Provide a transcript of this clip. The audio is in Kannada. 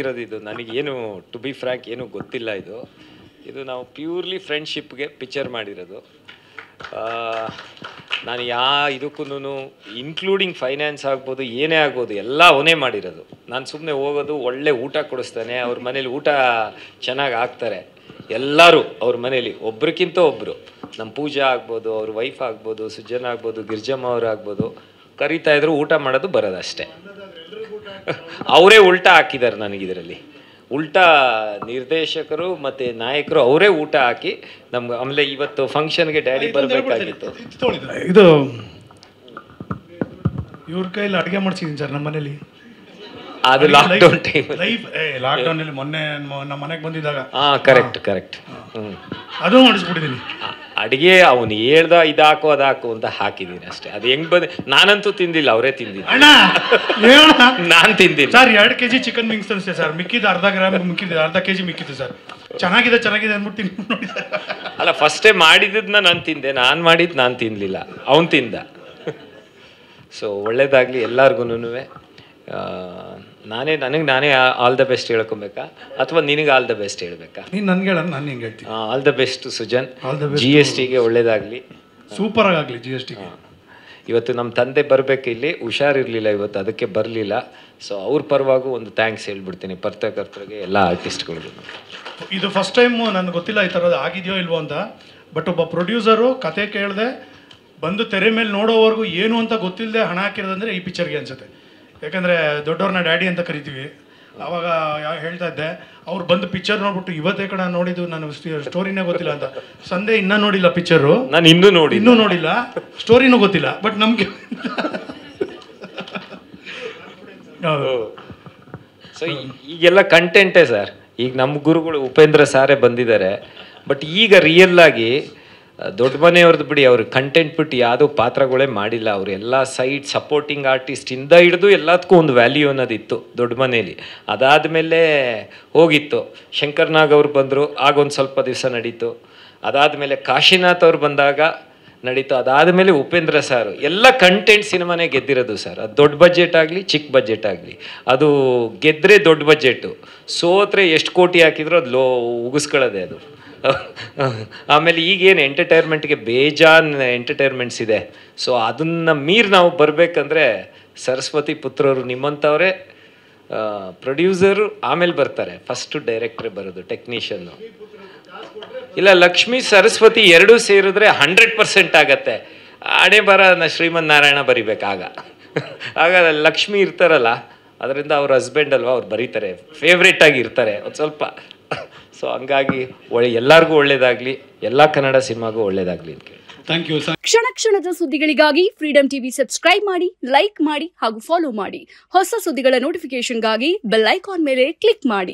ಇರೋದಿದು ನನಗೇನು ಟು ಬಿ ಫ್ರ್ಯಾಂಕ್ ಏನೂ ಗೊತ್ತಿಲ್ಲ. ಇದು ನಾವು ಪ್ಯೂರ್ಲಿ ಫ್ರೆಂಡ್ಶಿಪ್ಗೆ ಪಿಕ್ಚರ್ ಮಾಡಿರೋದು. ನಾನು ಇದಕ್ಕೂ ಇನ್ಕ್ಲೂಡಿಂಗ್ ಫೈನಾನ್ಸ್ ಆಗ್ಬೋದು, ಏನೇ ಆಗ್ಬೋದು, ಎಲ್ಲ ಅವನೇ ಮಾಡಿರೋದು. ನಾನು ಸುಮ್ಮನೆ ಹೋಗೋದು, ಒಳ್ಳೆ ಊಟ ಕೊಡಿಸ್ತಾನೆ, ಅವ್ರ ಮನೇಲಿ ಊಟ ಚೆನ್ನಾಗಿ ಹಾಕ್ತಾರೆ ಎಲ್ಲರೂ. ಅವ್ರ ಮನೇಲಿ ಒಬ್ರಿಗಿಂತ ಒಬ್ಬರು, ನಮ್ಮ ಪೂಜಾ ಆಗ್ಬೋದು, ಅವ್ರ ವೈಫ್ ಆಗ್ಬೋದು, ಸುಜನ್ ಆಗ್ಬೋದು, ಗಿರ್ಜಮ್ಮ ಅವ್ರು ಆಗ್ಬೋದು, ಕರಿತಾ ಇದ್ರು, ಊಟ ಮಾಡೋದು ಬರೋದು ಅಷ್ಟೇ. ಅವರೇ ಉಲ್ಟಾ ಹಾಕಿದ್ದಾರೆ ನನಗಿದರಲ್ಲಿ. ಉಲ್ಟಾ ನಿರ್ದೇಶಕರು ಮತ್ತು ನಾಯಕರು ಅವರೇ ಊಟ ಹಾಕಿ ನಮ್ಗೆ. ಆಮೇಲೆ ಇವತ್ತು ಫಂಕ್ಷನ್ಗೆ ಡ್ಯಾಡಿ ಬರಬೇಕಾಗಿತ್ತು. ಇದು ಇವ್ರ ಕೈಯಲ್ಲಿ ಅಡುಗೆ ಮಾಡಿಸಿದ್ದೀನಿ ಸರ್ ನಮ್ಮ ಮನೇಲಿ. ಅದು ಲಾಕ್ಡೌನ್ ಟೈಮ್, ಲಾಕ್ಡೌನಲ್ಲಿ ಮೊನ್ನೆ ನಮ್ಮ ಮನೆಗೆ ಬಂದಿದ್ದಾಗ. ಕರೆಕ್ಟ್. ಅದು ಮಾಡಿಸ್ಬಿಟ್ಟಿದ್ದೀನಿ. ಅಡುಗೆ ಅವನು ಹೇಳ್ದ ಇದಾಕು ಅದಾಕು ಅಂತ ಹಾಕಿದ್ದೀನಿ ಅಷ್ಟೇ. ಅದು ಹೆಂಗ್ ಬಂದು ನಾನಂತೂ ತಿಂದಿಲ್ಲ, ಅವರೇ ತಿಂದಿಲ್ಲ. ನಾನು ತಿಂದಿಲ್ಲ ಸರ್. 2 kg ಚಿಕನ್ ವಿಂಗ್ಸ್ ಅನಿಸ್ತೇ ಸರ್. ಮಿಕ್ಕಿದ ಅರ್ಧ kg ಮಿಕ್ಕಿದ್ದು ಸರ್. ಚೆನ್ನಾಗಿದೆ ಅಂದ್ಬಿಟ್ಟು ತಿಂದು. ಅಲ್ಲ, ಫಸ್ಟೇ ಮಾಡಿದ್ದನ್ನ ನಾನು ತಿಂದೆ, ನಾನು ಮಾಡಿದ್ದು ನಾನು ತಿನ್ನಲಿಲ್ಲ, ಅವನು ತಿಂದ. ಸೊ ಒಳ್ಳೇದಾಗಲಿ ಎಲ್ಲರಿಗೂ. ನನಗೆ ಆಲ್ ದ ಬೆಸ್ಟ್ ಹೇಳ್ಕೊಬೇಕಾ ಅಥವಾ ನಿನಗೆ ಆಲ್ ದ ಬೆಸ್ಟ್ ಹೇಳ್ಬೇಕಾ? ನೀನು ನನಗೆ ಹೇಳ, ನಾನು ಹಿಂಗೆ ಹೇಳ್ತೀನಿ. All the best Sujan. GSTಗೆ ಒಳ್ಳೇದಾಗಲಿ, ಸೂಪರ್ ಆಗಲಿ GSTಗೆ. ಇವತ್ತು ನಮ್ಮ ತಂದೆ ಬರಬೇಕು, ಇಲ್ಲಿ ಹುಷಾರಿರಲಿಲ್ಲ ಇವತ್ತು, ಅದಕ್ಕೆ ಬರಲಿಲ್ಲ. ಸೊ ಅವ್ರ ಪರವಾಗೂ ಒಂದು ಥ್ಯಾಂಕ್ಸ್ ಹೇಳ್ಬಿಡ್ತೀನಿ ಪತ್ರಕರ್ತರಿಗೆ, ಎಲ್ಲ ಆರ್ಟಿಸ್ಟ್ಗಳಿಗೂ. ಇದು ಫಸ್ಟ್ ಟೈಮು ನನಗೆ ಗೊತ್ತಿಲ್ಲ ಈ ಥರದ್ದು ಆಗಿದೆಯೋ ಇಲ್ವೋ ಅಂತ. ಬಟ್ ಒಬ್ಬ ಪ್ರೊಡ್ಯೂಸರು ಕತೆ ಕೇಳದೆ ಬಂದು ತೆರೆ ಮೇಲೆ ನೋಡೋವರೆಗೂ ಏನು ಅಂತ ಗೊತ್ತಿಲ್ಲದೆ ಹಣ ಹಾಕಿರೋದಂದರೆ ಈ ಪಿಕ್ಚರ್ಗೆ ಅನಿಸುತ್ತೆ. ಯಾಕಂದರೆ ದೊಡ್ಡವ್ರನ್ನ ಡ್ಯಾಡಿ ಅಂತ ಕರಿತೀವಿ. ಆವಾಗ ಹೇಳ್ತಾ ಇದ್ದೆ, ಅವ್ರು ಬಂದು ಪಿಕ್ಚರ್ ನೋಡ್ಬಿಟ್ಟು ಇವತ್ತೇ ಕಡೆ ನೋಡಿದ್ದು, ನಾನು ಸ್ಟೋರಿನೇ ಗೊತ್ತಿಲ್ಲ ಅಂತ. ಸಂದೆ ಇನ್ನೂ ನೋಡಿಲ್ಲ ಪಿಕ್ಚರು, ನಾನು ಇನ್ನೂ ನೋಡಿಲ್ಲ, ಸ್ಟೋರಿನೂ ಗೊತ್ತಿಲ್ಲ. ಬಟ್ ನಮಗೆ ಸೊ ಈಗೆಲ್ಲ ಕಂಟೆಂಟೇ ಸರ್. ಈಗ ನಮ್ಮ ಗುರುಗಳು ಉಪೇಂದ್ರ ಸಾರೇ ಬಂದಿದ್ದಾರೆ. ಬಟ್ ಈಗ ರಿಯಲ್ ಆಗಿ ದೊಡ್ಡ ಮನೆಯವ್ರದ್ದು ಬಿಡಿ, ಅವ್ರ ಕಂಟೆಂಟ್ ಬಿಟ್ಟು ಯಾವುದೋ ಪಾತ್ರಗಳೇ ಮಾಡಿಲ್ಲ. ಅವರು ಎಲ್ಲ ಸೈಡ್ ಸಪೋರ್ಟಿಂಗ್ ಆರ್ಟಿಸ್ಟಿಂದ ಹಿಡಿದು ಎಲ್ಲದಕ್ಕೂ ಒಂದು ವ್ಯಾಲ್ಯೂ ಅನ್ನೋದಿತ್ತು ದೊಡ್ಡ ಮನೆಯಲ್ಲಿ. ಅದಾದಮೇಲೆ ಹೋಗಿತ್ತು. ಶಂಕರ್ನಾಗ್ ಅವ್ರು ಬಂದರು, ಆಗೊಂದು ಸ್ವಲ್ಪ ದಿವಸ ನಡೀತು. ಅದಾದಮೇಲೆ ಕಾಶಿನಾಥ್ ಅವ್ರು ಬಂದಾಗ ನಡೀತು. ಅದಾದಮೇಲೆ ಉಪೇಂದ್ರ ಸಾರು. ಎಲ್ಲ ಕಂಟೆಂಟ್ ಸಿನಿಮಾನೇ ಗೆದ್ದಿರೋದು ಸರ್. ಅದು ದೊಡ್ಡ ಬಜೆಟ್ ಆಗಲಿ ಚಿಕ್ಕ ಬಜೆಟ್ ಆಗಲಿ, ಅದು ಗೆದ್ದರೆ ದೊಡ್ಡ ಬಜೆಟು, ಸೋತ್ರೆ ಎಷ್ಟು ಕೋಟಿ ಹಾಕಿದ್ರು ಅದು ಉಗಿಸ್ಕೊಳ್ಳೋದೆ ಅದು. ಆಮೇಲೆ ಈಗೇನು ಎಂಟರ್ಟೈನ್ಮೆಂಟ್ಗೆ ಬೇಜಾನ್ ಎಂಟರ್ಟೈನ್ಮೆಂಟ್ಸ್ ಇದೆ. ಸೊ ಅದನ್ನು ಮೀರಿ ನಾವು ಬರಬೇಕಂದ್ರೆ ಸರಸ್ವತಿ ಪುತ್ರರು ನಿಮ್ಮಂಥವ್ರೆ ಪ್ರೊಡ್ಯೂಸರು, ಆಮೇಲೆ ಬರ್ತಾರೆ. ಫಸ್ಟು ಡೈರೆಕ್ಟ್ರೇ ಬರೋದು, ಟೆಕ್ನಿಷಿಯನ್ನು ಇಲ್ಲ. ಲಕ್ಷ್ಮೀ ಸರಸ್ವತಿ ಎರಡೂ ಸೇರಿದ್ರೆ 100% ಆಗತ್ತೆ. ಹಣೆ ಬರ ಶ್ರೀಮನ್ ನಾರಾಯಣ ಬರಿಬೇಕಾಗ. ಆಗ ಲಕ್ಷ್ಮಿ ಇರ್ತಾರಲ್ಲ, ಅದರಿಂದ ಅವ್ರ ಹಸ್ಬೆಂಡ್ ಅಲ್ವಾ, ಅವ್ರು ಬರೀತಾರೆ, ಫೇವ್ರೇಟ್ ಆಗಿ ಇರ್ತಾರೆ ಒಂದು ಸ್ವಲ್ಪ. ಸೊ ಹಂಗಾಗಿ ಎಲ್ಲರಿಗೂ ಒಳ್ಳೇದಾಗಲಿ, ಎಲ್ಲ ಕನ್ನಡ ಸಿನಿಮಾಗೂ ಒಳ್ಳೇದಾಗಲಿ ಅಂತ ಕೇಳಿ. Thank you sir. ಕ್ಷಣದ ಸುದ್ದಿಗಳಿಗಾಗಿ ಫ್ರೀಡಮ್ ಟಿವಿ ಸಬ್ಸ್ಕ್ರೈಬ್ ಮಾಡಿ, ಲೈಕ್ ಮಾಡಿ ಹಾಗೂ ಫಾಲೋ ಮಾಡಿ. ಹೊಸ ಸುದ್ದಿಗಳ ನೋಟಿಫಿಕೇಶನ್ಗಾಗಿ ಬೆಲ್ ಐಕಾನ್ ಮೇಲೆ ಕ್ಲಿಕ್ ಮಾಡಿ.